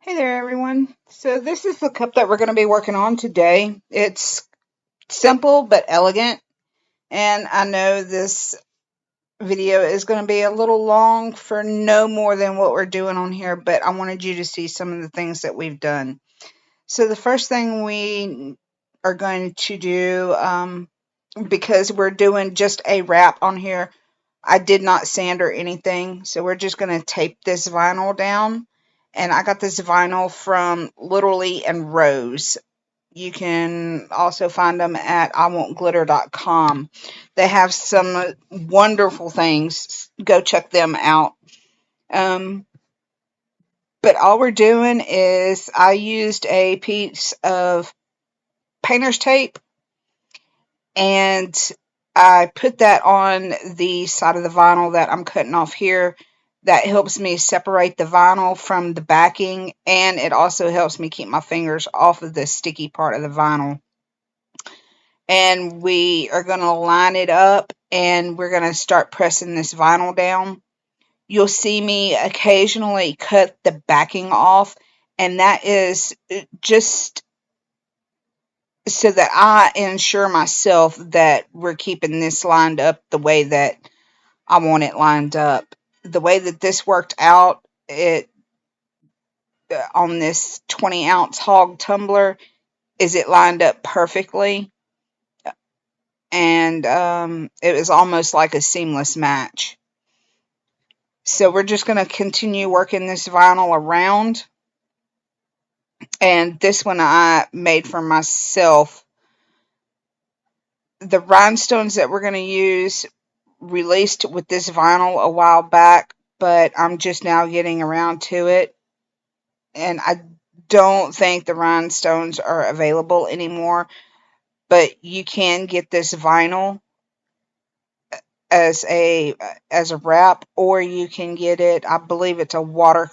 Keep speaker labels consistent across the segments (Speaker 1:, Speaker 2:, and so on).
Speaker 1: Hey there, everyone. So this is the cup that we're going to be working on today. It's simple but elegant, and I know this video is going to be a little long for no more than what we're doing on here, but I wanted you to see some of the things that we've done. So the first thing we are going to do, because we're doing just a wrap on here, I did not sand or anything, so we're just going to tape this vinyl down. And I got this vinyl from Literally and Rose. You can also find them at iwantglitter.com. They have some wonderful things. Go check them out. Um, but all we're doing is I used a piece of painter's tape and I put that on the side of the vinyl that I'm cutting off here. That helps me separate the vinyl from the backing, and it also helps me keep my fingers off of the sticky part of the vinyl. And we are going to line it up, and we're going to start pressing this vinyl down. You'll see me occasionally cut the backing off, and that is just so that I ensure myself that we're keeping this lined up the way that I want it lined up. The way that this worked out, it on this 20-ounce hog tumbler, is it lined up perfectly, and it was almost like a seamless match. So we're just going to continue working this vinyl around, and this one I made for myself. The rhinestones that we're going to use released with this vinyl a while back, but I'm just now getting around to it. And I don't think the rhinestones are available anymore, but you can get this vinyl as a wrap, or you can get it, I believe it's a water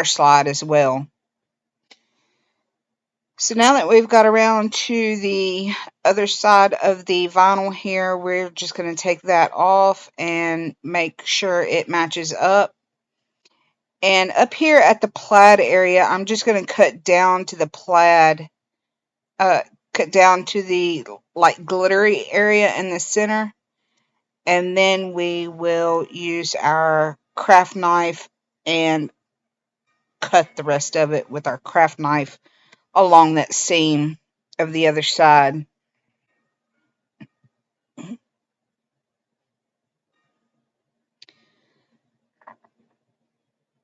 Speaker 1: slide as well. So now that we've got around to the other side of the vinyl here, we're just going to take that off and make sure it matches up. And up here at the plaid area, I'm just going to cut down to the plaid, cut down to the like glittery area in the center. And then we will use our craft knife and cut the rest of it with our craft knife along that seam of the other side.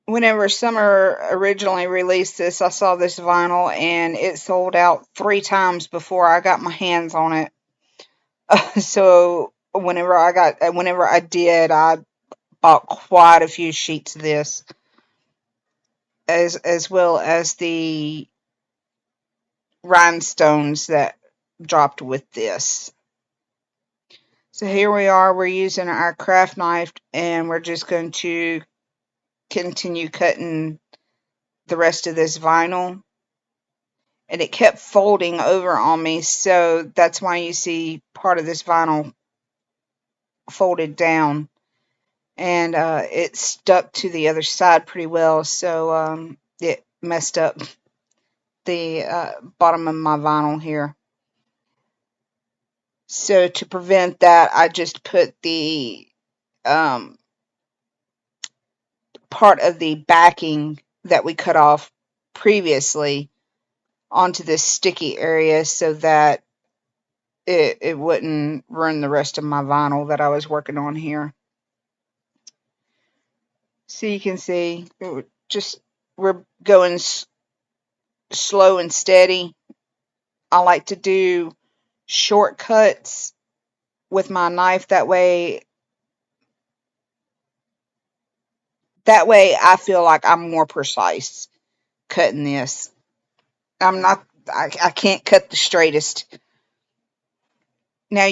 Speaker 1: Whenever Summer originally released this, I saw this vinyl and it sold out 3 times before I got my hands on it. So whenever I did, I bought quite a few sheets of this, as well as the rhinestones that dropped with this. So here we are, we're using our craft knife, and we're just going to continue cutting the rest of this vinyl. And it kept folding over on me, so that's why you see part of this vinyl folded down. And it stuck to the other side pretty well, so it messed up the bottom of my vinyl here. So to prevent that, I just put the part of the backing that we cut off previously onto this sticky area so that it wouldn't ruin the rest of my vinyl that I was working on here. So you can see we're going slow and steady. I like to do shortcuts with my knife, that way I feel like I'm more precise cutting this. I can't cut the straightest. Now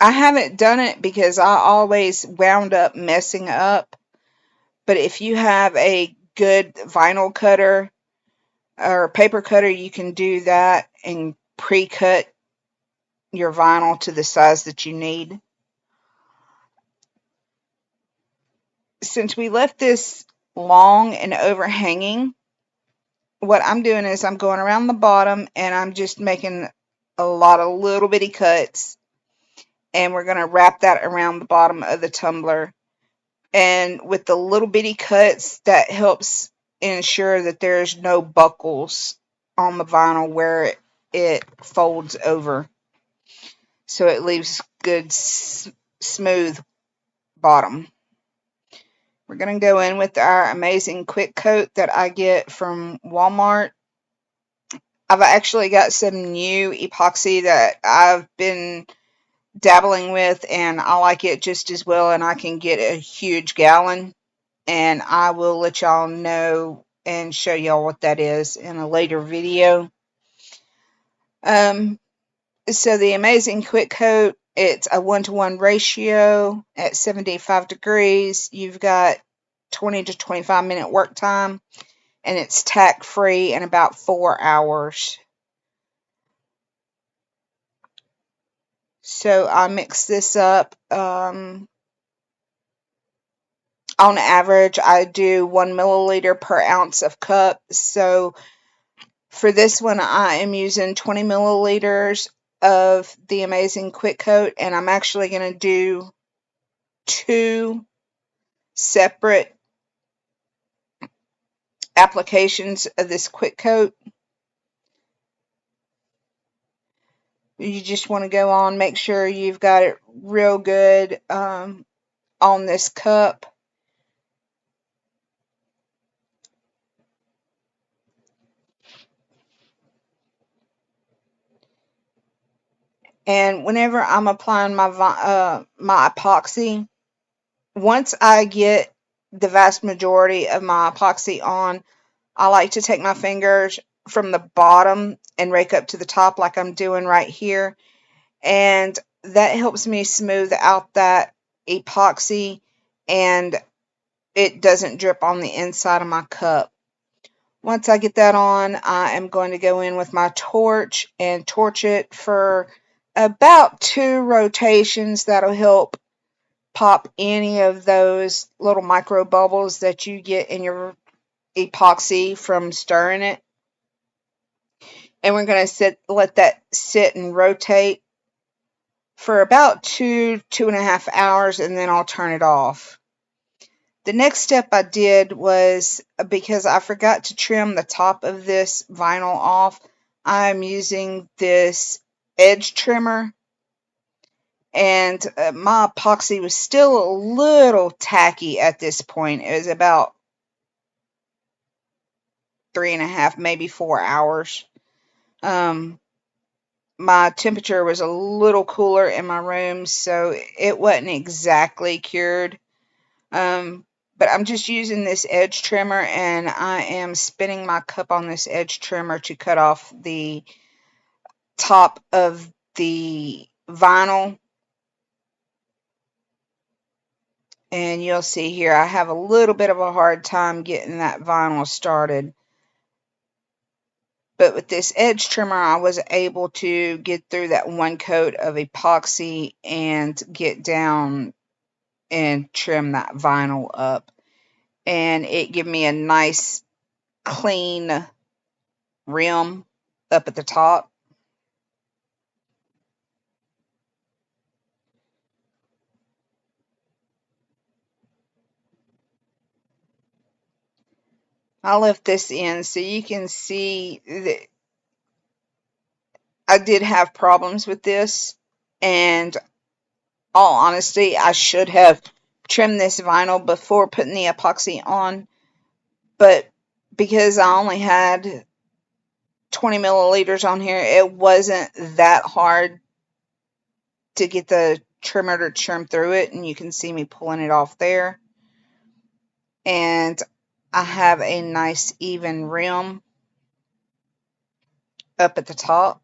Speaker 1: I haven't done it because I always wound up messing up, but if you have a good vinyl cutter or paper cutter, you can do that and pre-cut your vinyl to the size that you need. since we left this long and overhanging, what I'm doing is I'm going around the bottom and I'm just making a lot of little bitty cuts, and we're going to wrap that around the bottom of the tumbler. And with the little bitty cuts, that helps ensure that there's no buckles on the vinyl where it folds over. So it leaves good smooth bottom. We're going to go in with our amazing quick coat that I get from Walmart. I've actually got some new epoxy that I've been dabbling with, and I like it just as well, and I can get a huge gallon, and I will let y'all know and show y'all what that is in a later video. So the amazing quick coat, it's a 1-to-1 ratio at 75 degrees. You've got 20 to 25 minute work time, and it's tack free in about 4 hours. So I mix this up. On average, I do 1 milliliter per ounce of cup. So for this one, I am using 20 milliliters of the amazing quick coat, and I'm actually going to do 2 separate applications of this quick coat. You just want to go on, make sure you've got it real good on this cup. And whenever I'm applying my epoxy, once I get the vast majority of my epoxy on, I like to take my fingers from the bottom and rake up to the top like I'm doing right here. And that helps me smooth out that epoxy, and it doesn't drip on the inside of my cup. Once I get that on, I am going to go in with my torch and torch it for about 2 rotations. That'll help pop any of those little micro bubbles that you get in your epoxy from stirring it. And we're going to let that sit and rotate for about 2.5 hours, and then I'll turn it off. The next step I did was, because I forgot to trim the top of this vinyl off, I'm using this edge trimmer, and my epoxy was still a little tacky at this point. It was about 3.5, maybe 4 hours. My temperature was a little cooler in my room, so it wasn't exactly cured. But I'm just using this edge trimmer, and I am spinning my cup on this edge trimmer to cut off the top of the vinyl. And you'll see here, I have a little bit of a hard time getting that vinyl started. But with this edge trimmer, I was able to get through that 1 coat of epoxy and get down and trim that vinyl up. And it gave me a nice, clean rim up at the top. I left this in so you can see that I did have problems with this, and all honesty, I should have trimmed this vinyl before putting the epoxy on, but because I only had 20 milliliters on here, it wasn't that hard to get the trimmer to trim through it, and you can see me pulling it off there. And I have a nice even rim up at the top.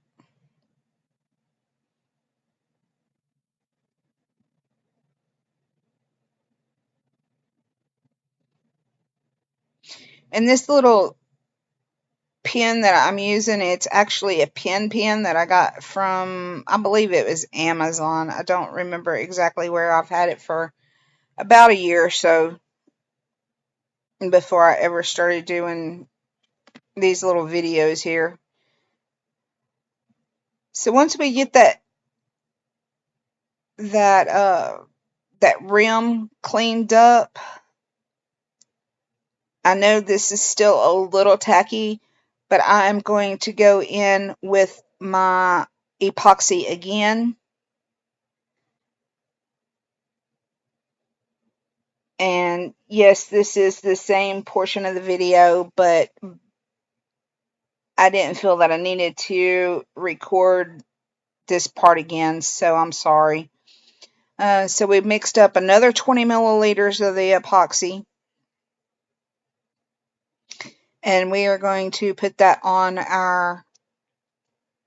Speaker 1: And this little pen that I'm using, it's actually a pen that I got from, I believe it was Amazon. I don't remember exactly where. I've had it for about a year or so. before I ever started doing these little videos here. So once we get that that rim cleaned up, I know this is still a little tacky, but I'm going to go in with my epoxy again. And yes, this is the same portion of the video, but I didn't feel that I needed to record this part again, so I'm sorry. So we mixed up another 20 milliliters of the epoxy, and we are going to put that on our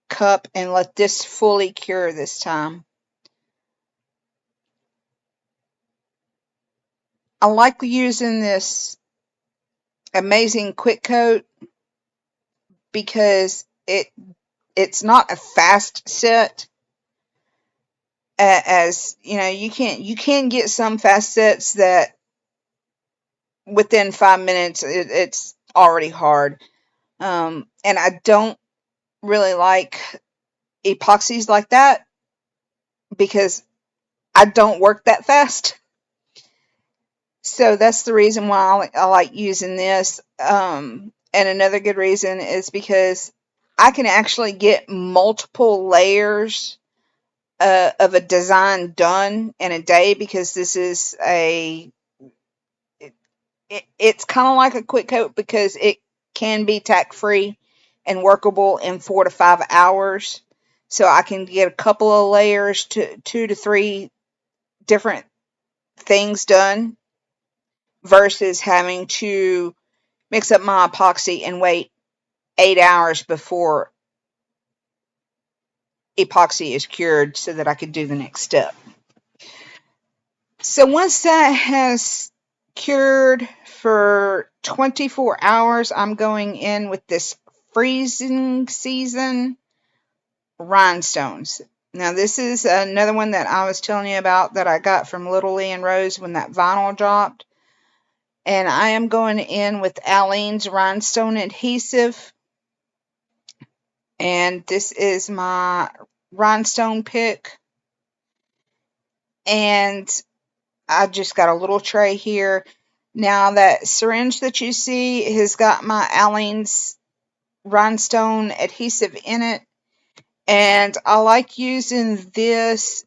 Speaker 1: cup and let this fully cure this time. I like using this amazing quick coat because it's not a fast set. As you know, you can get some fast sets that within 5 minutes it's already hard. And I don't really like epoxies like that because I don't work that fast. So that's the reason why I like using this. And another good reason is because I can actually get multiple layers of a design done in a day, because this is it's kind of like a quick coat because it can be tack free and workable in 4 to 5 hours. So I can get a couple of layers to 2 to 3 different things done versus having to mix up my epoxy and wait 8 hours before epoxy is cured so that I could do the next step. So once that has cured for 24 hours, I'm going in with this freezing season rhinestones. Now this is another one that I was telling you about that I got from Little Lee and Rose when that vinyl dropped. And I am going in with Aleene's rhinestone adhesive. And this is my rhinestone pick. And I just got a little tray here. Now that syringe that you see has got my Aleene's rhinestone adhesive in it. And I like using this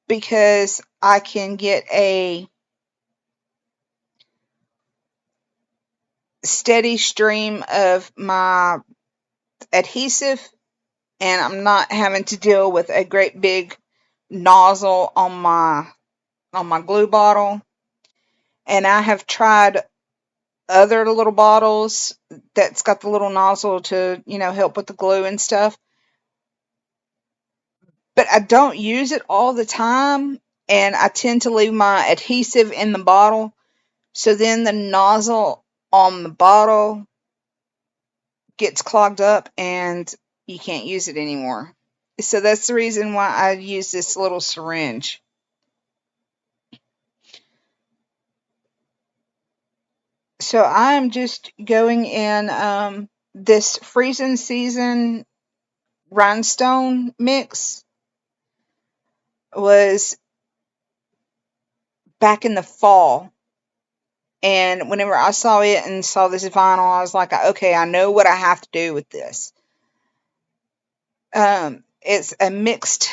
Speaker 1: because I can get a steady stream of my adhesive, and I'm not having to deal with a great big nozzle on my glue bottle. And I have tried other little bottles that's got the little nozzle to, help with the glue and stuff. But I don't use it all the time, and I tend to leave my adhesive in the bottle. So then the nozzle on the bottle gets clogged up and you can't use it anymore. So that's the reason why I use this little syringe. So I'm just going in this freezing season rhinestone mix was back in the fall. And whenever I saw it and saw this vinyl, I was like, okay, I know what I have to do with this. It's a mixed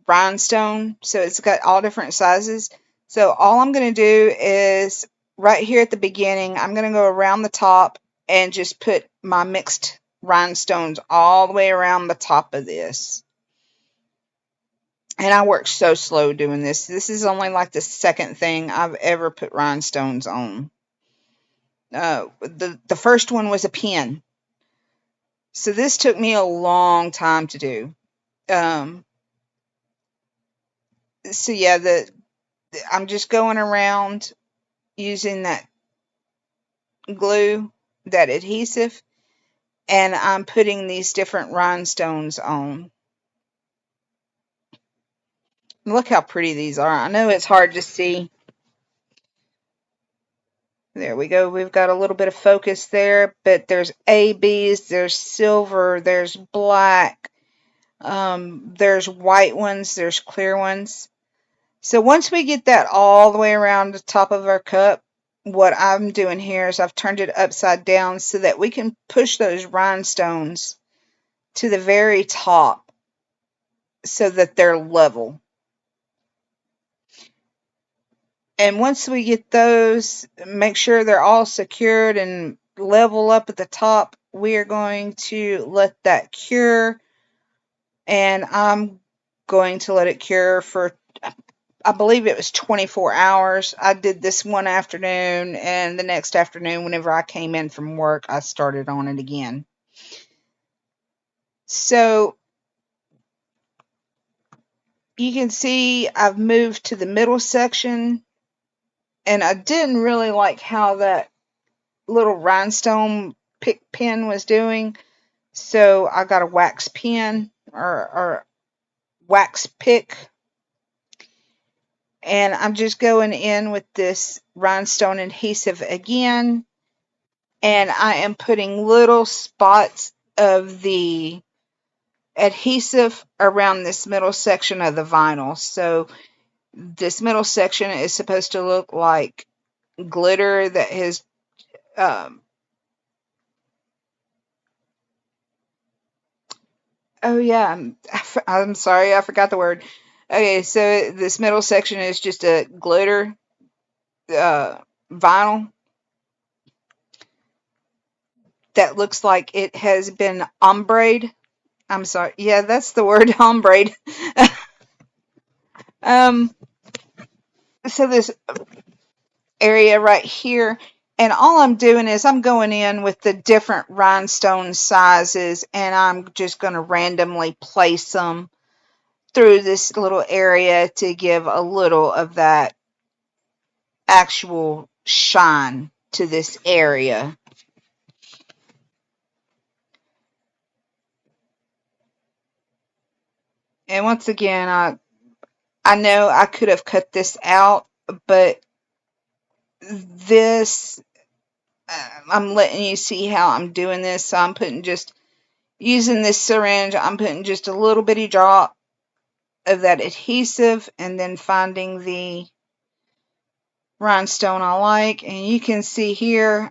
Speaker 1: rhinestone, so it's got all different sizes. So all I'm going to do is right here at the beginning, I'm going to go around the top and just put my mixed rhinestones all the way around the top of this. And I work so slow doing this. This is only like the second thing I've ever put rhinestones on. The first one was a pin. So this took me a long time to do. So yeah, I'm just going around using that glue, that adhesive, and I'm putting these different rhinestones on. Look how pretty these are. I know it's hard to see. There we go. We've got a little bit of focus there, but there's ABs, there's silver, there's black, there's white ones, there's clear ones. So once we get that all the way around the top of our cup, what I'm doing here is I've turned it upside down so that we can push those rhinestones to the very top so that they're level. And once we get those, make sure they're all secured and level up at the top, we are going to let that cure. And I'm going to let it cure for, I believe it was 24 hours. I did this one afternoon, and the next afternoon, whenever I came in from work, I started on it again. So you can see I've moved to the middle section, and I didn't really like how that little rhinestone pick pen was doing. So I got a wax pen or wax pick, and I'm just going in with this rhinestone adhesive again, and I am putting little spots of the adhesive around this middle section of the vinyl. So this middle section is supposed to look like glitter that has oh yeah, I'm sorry, I forgot the word. Okay, so this middle section is just a glitter vinyl that looks like it has been ombre'd. I'm sorry. Yeah, that's the word, ombre'd. um, so this area right here, and all I'm doing is I'm going in with the different rhinestone sizes, and I'm just going to randomly place them through this little area to give a little of that actual shine to this area. And once again, I know I could have cut this out, but this I'm letting you see how I'm doing this. So I'm putting just using this syringe, I'm putting just a little bitty drop of that adhesive and then finding the rhinestone I like. And you can see here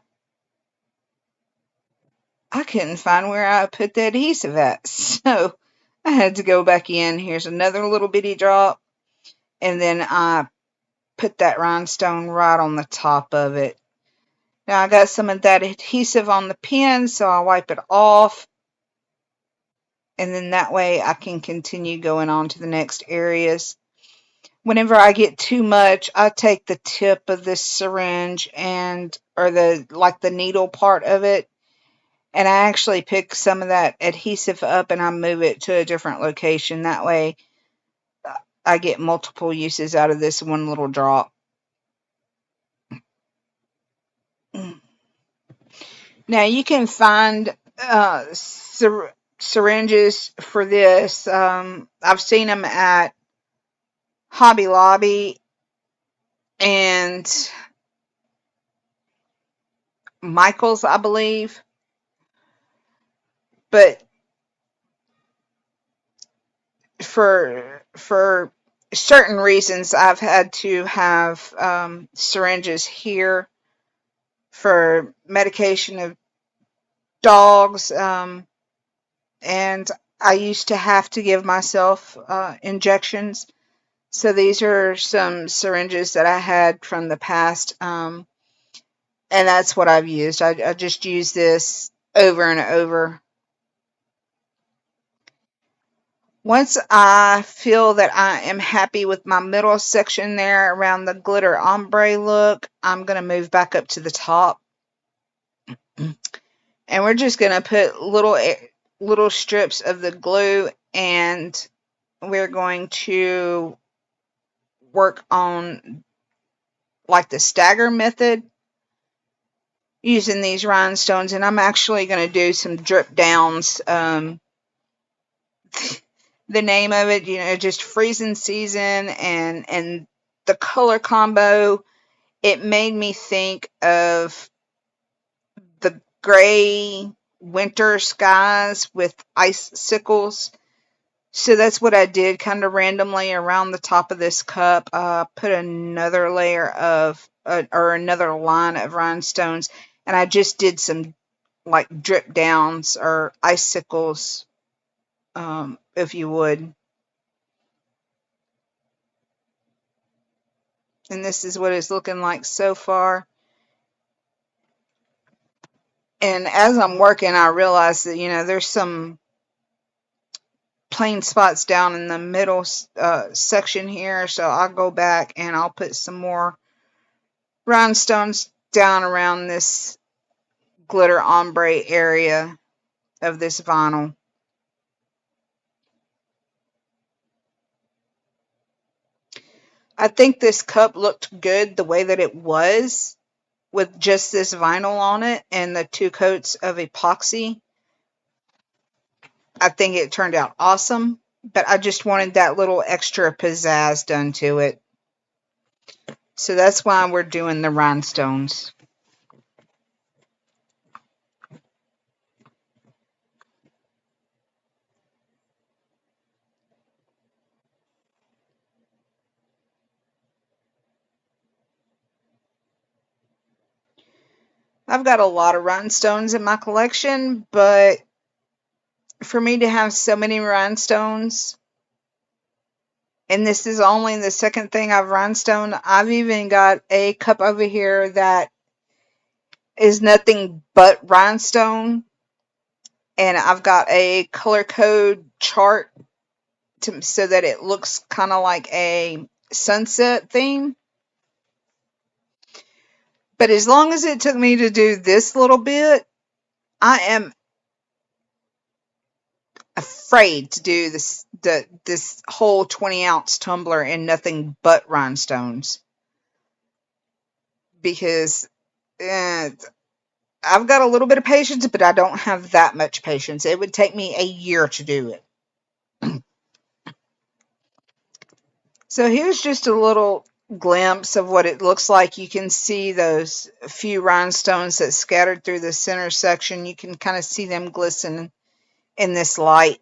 Speaker 1: I couldn't find where I put the adhesive at. So I had to go back in. Here's another little bitty drop. And then I put that rhinestone right on the top of it. Now I got some of that adhesive on the pen, so I wipe it off. And then that way I can continue going on to the next areas. Whenever I get too much, I take the tip of this syringe or the needle part of it, and I actually pick some of that adhesive up and I move it to a different location. That way I get multiple uses out of this one little drop. Now you can find syringes for this. I've seen them at Hobby Lobby and Michael's, I believe. But for certain reasons, I've had to have syringes here for medication of dogs, and I used to have to give myself injections. So these are some syringes that I had from the past, and that's what I've used. I just use this over and over. Once I feel that I am happy with my middle section there around the glitter ombre look, I'm going to move back up to the top. And we're just going to put little strips of the glue, and we're going to work on like the stagger method using these rhinestones. And I'm actually going to do some drip downs. The name of it, just freezing season and the color combo it made me think of the gray winter skies with icicles. So that's what I did, kind of randomly around the top of this cup. Put another layer of, or another line of rhinestones, and I just did some like drip downs or icicles, if you would. And this is what it's looking like so far. And as I'm working, I realize that, there's some plain spots down in the middle section here. So I'll go back and I'll put some more rhinestones down around this glitter ombre area of this vinyl. I think this cup looked good the way that it was with just this vinyl on it and the 2 coats of epoxy. I think it turned out awesome, but I just wanted that little extra pizzazz done to it. So that's why we're doing the rhinestones. I've got a lot of rhinestones in my collection, but for me to have so many rhinestones, and this is only the second thing I've rhinestone, I've even got a cup over here that is nothing but rhinestone, and I've got a color code chart so that it looks kind of like a sunset theme. But as long as it took me to do this little bit, I am afraid to do this whole 20-ounce tumbler in nothing but rhinestones, because I've got a little bit of patience, but I don't have that much patience. It would take me a year to do it. So here's just a little glimpse of what it looks like. You can see those few rhinestones that scattered through the center section. You can kind of see them glisten in this light.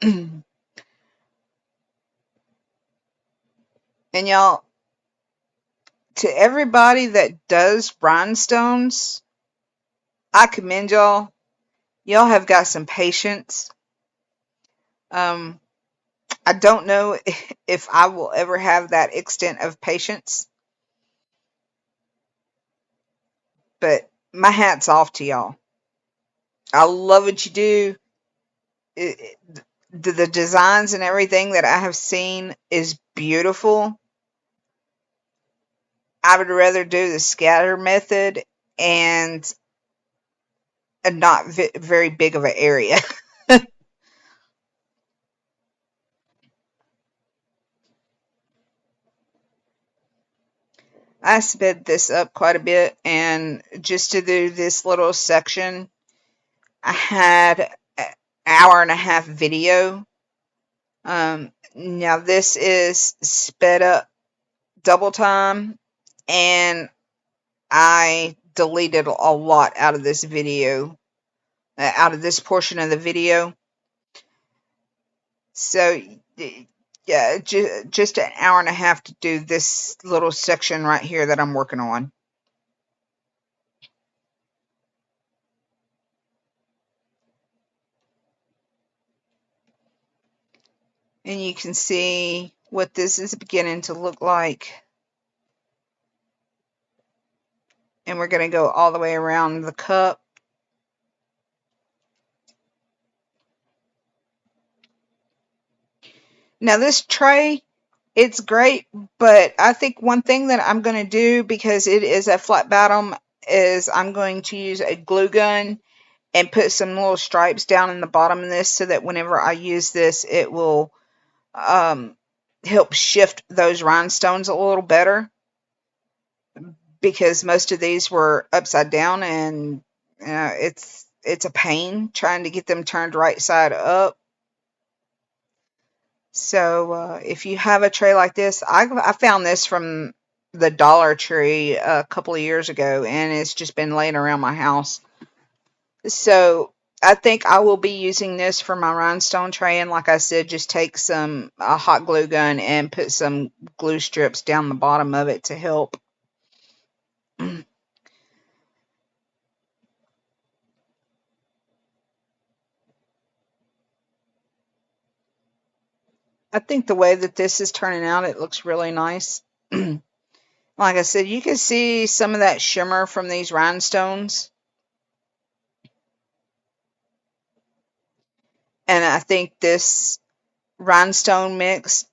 Speaker 1: And y'all, to everybody that does rhinestones, I commend y'all. Y'all have got some patience. I don't know if I will ever have that extent of patience, but my hat's off to y'all. I love what you do. The designs and everything that I have seen is beautiful. I would rather do the scatter method and a not very big of an area. I sped this up quite a bit, and just to do this little section, I had an hour and a half video. Now this is sped up double time, and I deleted a lot out of this video, out of this portion of the video. So yeah, just an hour and a half to do this little section right here that I'm working on. And you can see what this is beginning to look like. And we're going to go all the way around the cup. Now this tray, it's great, but I think one thing that I'm going to do, because it is a flat bottom, is I'm going to use a glue gun and put some little stripes down in the bottom of this so that whenever I use this, it will help shift those rhinestones a little better, because most of these were upside down, and it's a pain trying to get them turned right side up. So if you have a tray like this, I found this from the Dollar Tree a couple of years ago, and it's just been laying around my house. So I think I will be using this for my rhinestone tray, and like I said, just take a hot glue gun and put some glue strips down the bottom of it to help. I think the way that this is turning out, it looks really nice. Like I said, you can see some of that shimmer from these rhinestones. And I think this rhinestone mix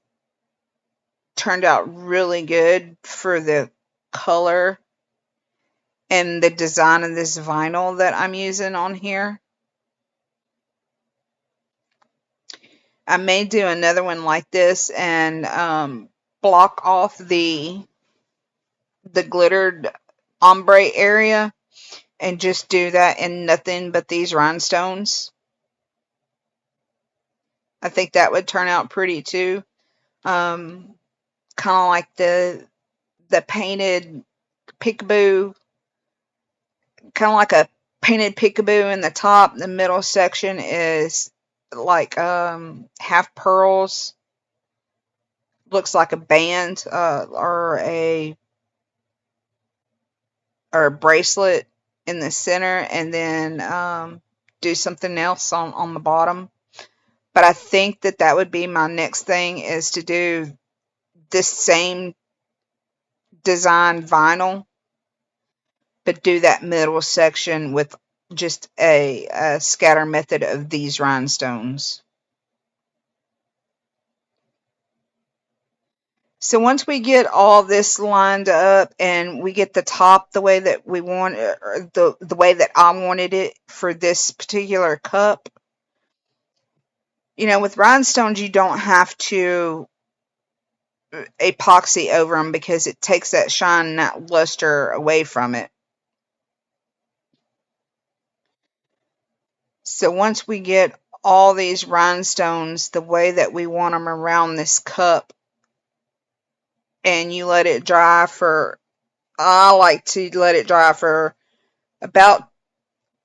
Speaker 1: turned out really good for the color and the design of this vinyl that I'm using on here. I may do another one like this and block off the glittered ombre area and just do that in nothing but these rhinestones. I think that would turn out pretty too. Kind of like the painted peekaboo, kind of like a painted peekaboo in the top. The middle section is like half pearls. Looks like a band or a bracelet in the center, and then do something else on the bottom. But I think that would be my next thing, is to do this same design vinyl, but do that middle section with just a scatter method of these rhinestones. So once we get all this lined up and we get the top the way that we want, or the way that I wanted it for this particular cup, with rhinestones, you don't have to epoxy over them because it takes that shine and that luster away from it. So once we get all these rhinestones the way that we want them around this cup, and you let it dry I like to let it dry for about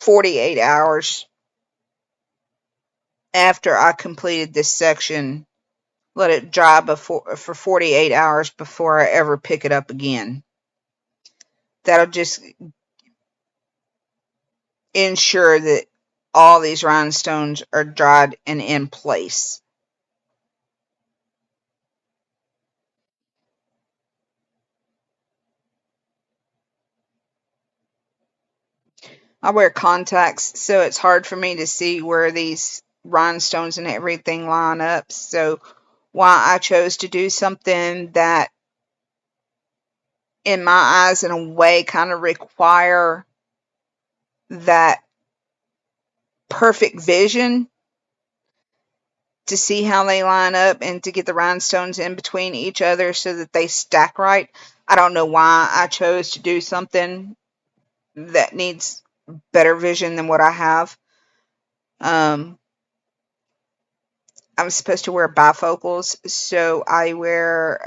Speaker 1: 48 hours after I completed this section. Let it dry for 48 hours before I ever pick it up again. That'll just ensure that all these rhinestones are dried and in place. I wear contacts, so it's hard for me to see where these rhinestones and everything line up. So why I chose to do something that, in my eyes, in a way, kind of require that perfect vision to see how they line up and to get the rhinestones in between each other so that they stack right. I don't know why I chose to do something that needs better vision than what I have. Um, I'm supposed to wear bifocals, so I wear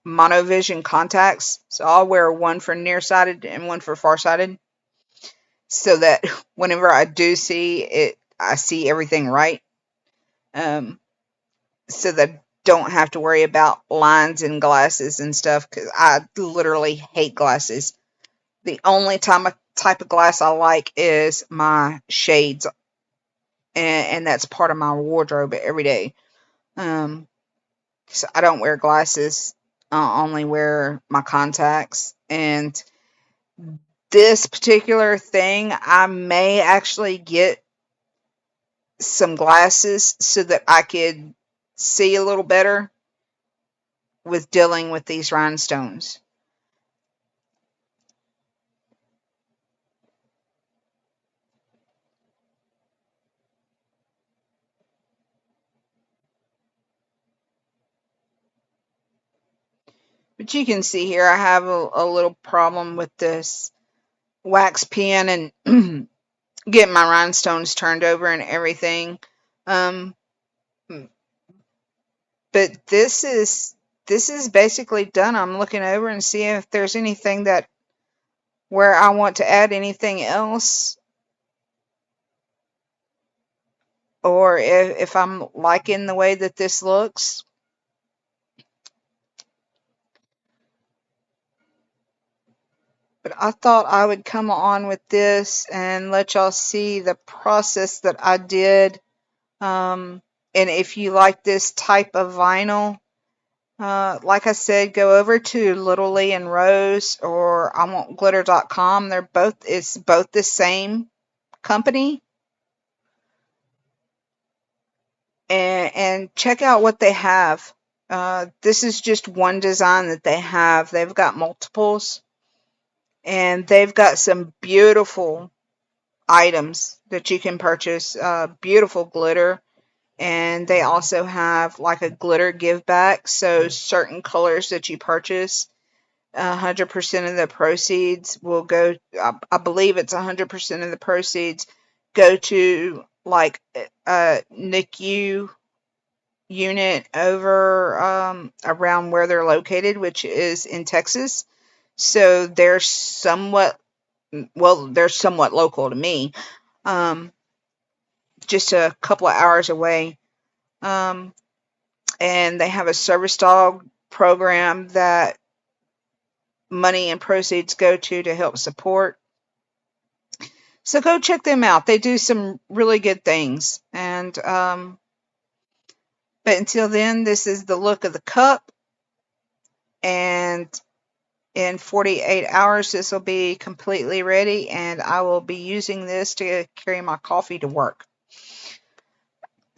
Speaker 1: monovision contacts. So I'll wear one for nearsighted and one for farsighted, so that whenever I do see it, I see everything right. Um, so that I don't have to worry about lines and glasses and stuff, because I literally hate glasses. The only type of glass I like is my shades, and that's part of my wardrobe every day. So I don't wear glasses. I only wear my contacts. And this particular thing, I may actually get some glasses so that I could see a little better with dealing with these rhinestones. But you can see here I have a little problem with this wax pen and getting my rhinestones turned over and everything. Um, But this is basically done. I'm looking over and seeing if there's anything that where I want to add anything else, or if I'm liking the way that this looks. But I thought I would come on with this and let y'all see the process that I did. And if you like this type of vinyl, like I said, go over to Little Lee and Rose or I want glitter.com. It's both the same company. And check out what they have. This is just one design that they have. They've got multiples, and they've got some beautiful items that you can purchase. Beautiful glitter, and they also have like a glitter give back. So certain colors that you purchase, 100% of the proceeds will go. I believe it's 100% of the proceeds go to like a NICU unit over around where they're located, which is in Texas. So they're somewhat local to me, um, just a couple of hours away. Um, and they have a service dog program that money and proceeds go to help support. So go check them out. They do some really good things. And but until then, this is the look of the cup, and in 48 hours, this will be completely ready, and I will be using this to carry my coffee to work.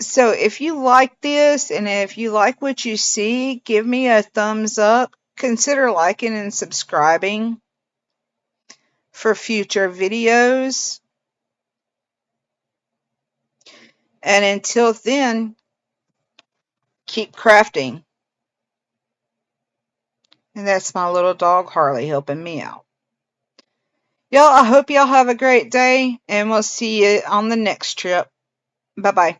Speaker 1: So if you like this, and if you like what you see, give me a thumbs up. Consider liking and subscribing for future videos. And until then, keep crafting. And that's my little dog Harley helping me out. Y'all, I hope y'all have a great day, and we'll see you on the next trip. Bye-bye.